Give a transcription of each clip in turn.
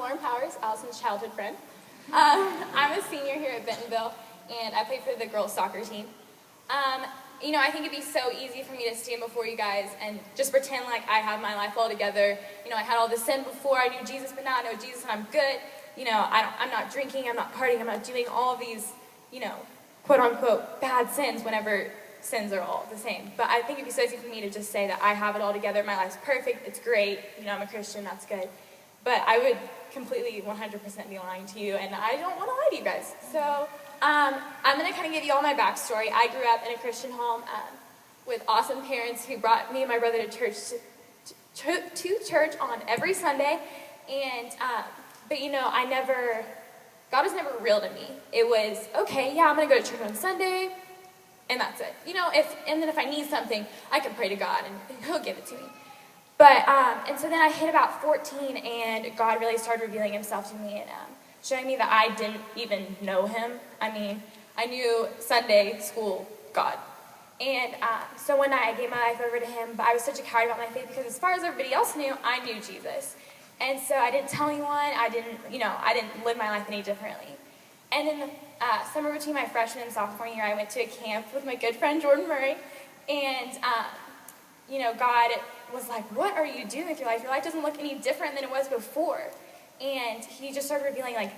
Lauren Powers, Allison's childhood friend. I'm a senior here at Bentonville, and I play for the girls' soccer team. I think it'd be so easy for me to stand before you guys and just pretend like I have my life all together. I had all this sin before I knew Jesus, but now I know Jesus and I'm good. I'm not drinking, I'm not partying, I'm not doing all of these, quote-unquote bad sins whenever sins are all the same. But I think it'd be so easy for me to just say that I have it all together, my life's perfect, it's great, I'm a Christian, that's good. But I would completely 100% be lying to you, and I don't want to lie to you guys. So I'm going to kind of give you all my backstory. I grew up in a Christian home with awesome parents who brought me and my brother to church on every Sunday. And, God was never real to me. It was, okay, yeah, I'm going to go to church on Sunday, and that's it. And then if I need something, I can pray to God, and He'll give it to me. But, and so then I hit about 14, and God really started revealing Himself to me, and showing me that I didn't even know Him. I knew Sunday school God. And so one night I gave my life over to Him, but I was such a coward about my faith because as far as everybody else knew, I knew Jesus. And so I didn't tell anyone, I didn't live my life any differently. And in the summer between my freshman and sophomore year, I went to a camp with my good friend Jordan Murray, and God was like, what are you doing with your life? Your life doesn't look any different than it was before. And He just started revealing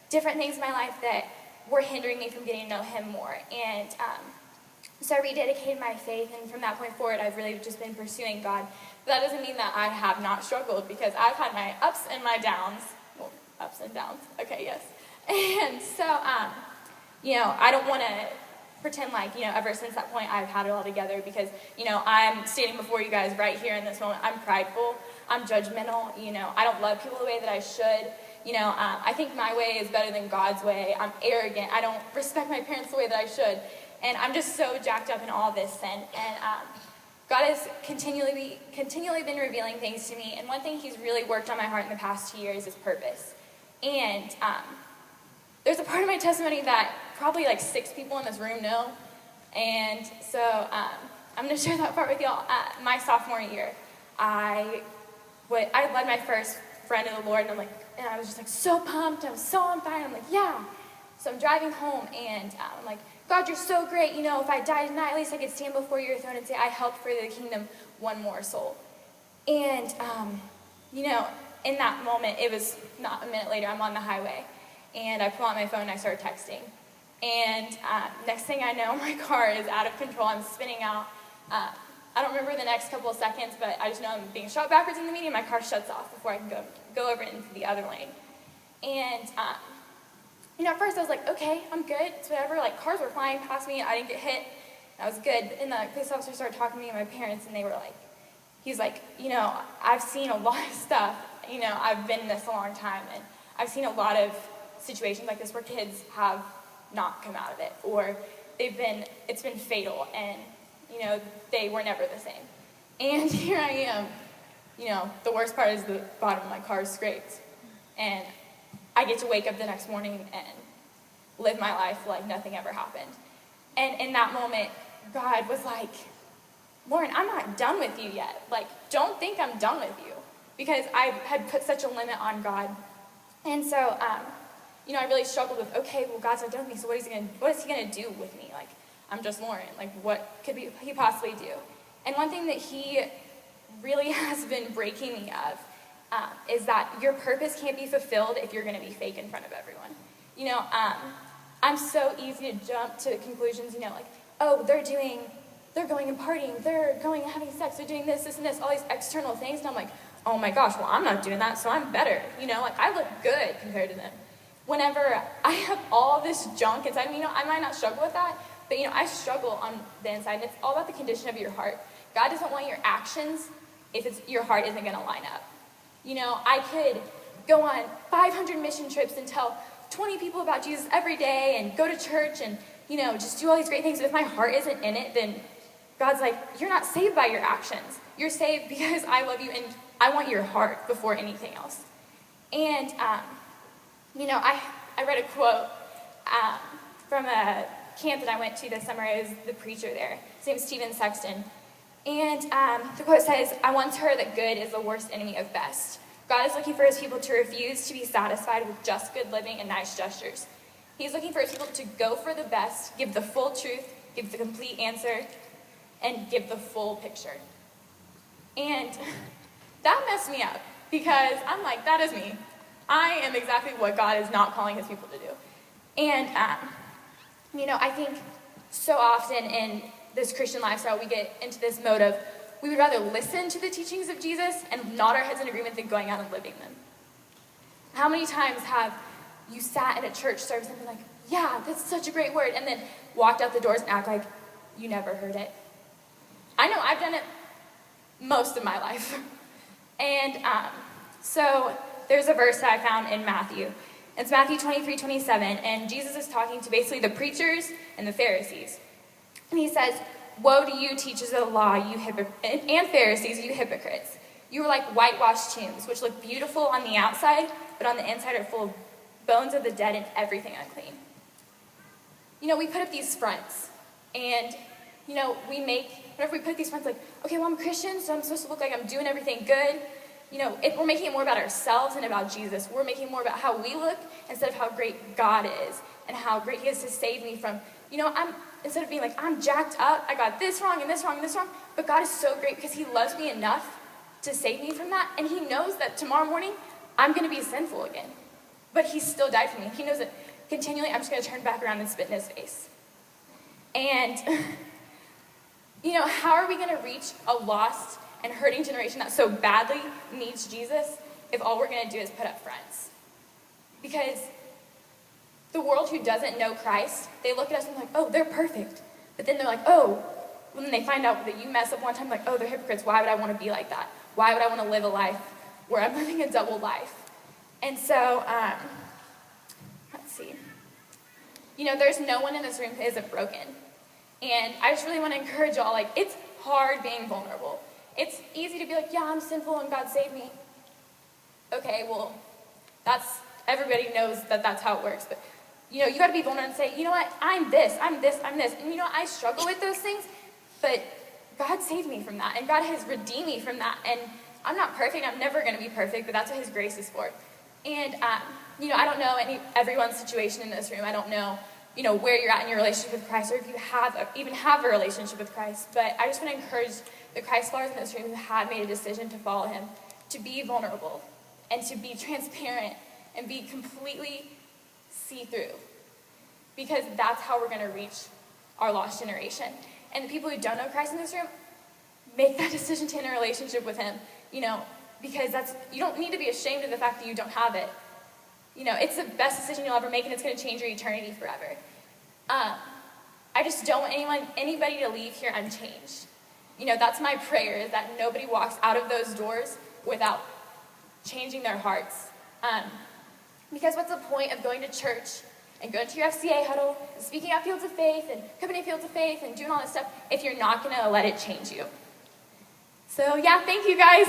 different things in my life that were hindering me from getting to know Him more. And so I rededicated my faith, and from that point forward, I've really just been pursuing God. But that doesn't mean that I have not struggled, because I've had my ups and my downs. Well, ups and downs. Okay, yes. And so, I don't want to pretend like, ever since that point I've had it all together, because, I'm standing before you guys right here in this moment. I'm prideful. I'm judgmental. I don't love people the way that I should. I think my way is better than God's way. I'm arrogant. I don't respect my parents the way that I should. And I'm just so jacked up in all this sin. And God has continually been revealing things to me. And one thing He's really worked on my heart in the past 2 years is purpose. And there's a part of my testimony that probably 6 people in this room know. And so I'm going to share that part with y'all. My sophomore year, I led my first friend to the Lord, and I was just so pumped. I was so on fire. I'm yeah. So I'm driving home, and I'm like, God, You're so great. If I died tonight, at least I could stand before Your throne and say I helped further the kingdom one more soul. And in that moment, it was not a minute later, I'm on the highway, and I pull out my phone and I start texting. And next thing I know, my car is out of control. I'm spinning out. I don't remember the next couple of seconds, but I just know I'm being shot backwards in the median. My car shuts off before I can go over into the other lane. And, at first I was like, okay, I'm good. It's whatever. Cars were flying past me. I didn't get hit. I was good. And the police officer started talking to me and my parents, and they were he's like, I've seen a lot of stuff. I've been in this a long time, and I've seen a lot of situations like this where kids have not come out of it, or it's been fatal, and they were never the same. And here I am, the worst part is the bottom of my car is scraped, and I get to wake up the next morning and live my life like nothing ever happened. And in that moment, God was like, Lauren, I'm not done with you yet. Don't think I'm done with you, because I had put such a limit on God. And so, I really struggled with, okay, well, God's not done with me, so what is He gonna do with me? I'm just Lauren. What could He possibly do? And one thing that He really has been breaking me of is that your purpose can't be fulfilled if you're going to be fake in front of everyone. I'm so easy to jump to conclusions, oh, they're going and partying, they're going and having sex, they're doing this, and this, all these external things, and I'm like, oh my gosh, well, I'm not doing that, so I'm better. I look good compared to them. Whenever I have all this junk inside me, I might not struggle with that, but, I struggle on the inside, and it's all about the condition of your heart. God doesn't want your actions if your heart isn't going to line up. I could go on 500 mission trips and tell 20 people about Jesus every day and go to church and, just do all these great things. But if my heart isn't in it, then God's like, you're not saved by your actions. You're saved because I love you and I want your heart before anything else. And, I read a quote from a camp that I went to this summer. It was the preacher there. His name is Stephen Sexton. And the quote says, I once heard that good is the worst enemy of best. God is looking for his people to refuse to be satisfied with just good living and nice gestures. He's looking for his people to go for the best, give the full truth, give the complete answer, and give the full picture. And that messed me up because I'm like, that is me. I am exactly what God is not calling his people to do. And, I think so often in this Christian lifestyle, we get into this mode of we would rather listen to the teachings of Jesus and nod our heads in agreement than going out and living them. How many times have you sat in a church service and been like, yeah, that's such a great word, and then walked out the doors and act like you never heard it? I know I've done it most of my life. And so there's a verse that I found in Matthew. It's Matthew 23:27, and Jesus is talking to basically the preachers and the Pharisees. And he says, "Woe to you, teachers of the law, and Pharisees, you hypocrites! You are like whitewashed tombs, which look beautiful on the outside, but on the inside are full of bones of the dead and everything unclean." We put up these fronts, and, whenever we put these fronts, like, okay, well, I'm a Christian, so I'm supposed to look like I'm doing everything good. We're making it more about ourselves and about Jesus. We're making it more about how we look instead of how great God is and how great he is to save me from, instead of being like, I'm jacked up, I got this wrong and this wrong and this wrong, but God is so great because he loves me enough to save me from that, and he knows that tomorrow morning I'm going to be sinful again, but he still died for me. He knows that continually I'm just going to turn back around and spit in his face. And, how are we going to reach a lost and hurting generation that so badly needs Jesus if all we're going to do is put up fronts? Because the world who doesn't know Christ, they look at us and they're like, oh, they're perfect. But then they're like, oh, when they find out that you mess up one time, like, oh, they're hypocrites. Why would I want to be like that? Why would I want to live a life where I'm living a double life? And so, let's see. There's no one in this room who isn't broken. And I just really want to encourage y'all, like, it's hard being vulnerable. It's easy to be like, yeah, I'm sinful and God saved me. Okay, well, everybody knows that that's how it works. But, you got to be vulnerable and say, you know what, I'm this. And, I struggle with those things, but God saved me from that. And God has redeemed me from that. And I'm not perfect. I'm never going to be perfect, but that's what his grace is for. And, I don't know everyone's situation in this room. I don't know, where you're at in your relationship with Christ, or if you even have a relationship with Christ. But I just want to encourage the Christ followers in this room who have made a decision to follow him to be vulnerable and to be transparent and be completely see-through. Because that's how we're going to reach our lost generation. And the people who don't know Christ in this room, make that decision to enter a relationship with him, because you don't need to be ashamed of the fact that you don't have it. It's the best decision you'll ever make, and it's going to change your eternity forever. I just don't want anybody to leave here unchanged. That's my prayer, is that nobody walks out of those doors without changing their hearts. Because what's the point of going to church and going to your FCA huddle and speaking at Fields of Faith and Company Fields of Faith and doing all this stuff if you're not going to let it change you? So, yeah, thank you guys.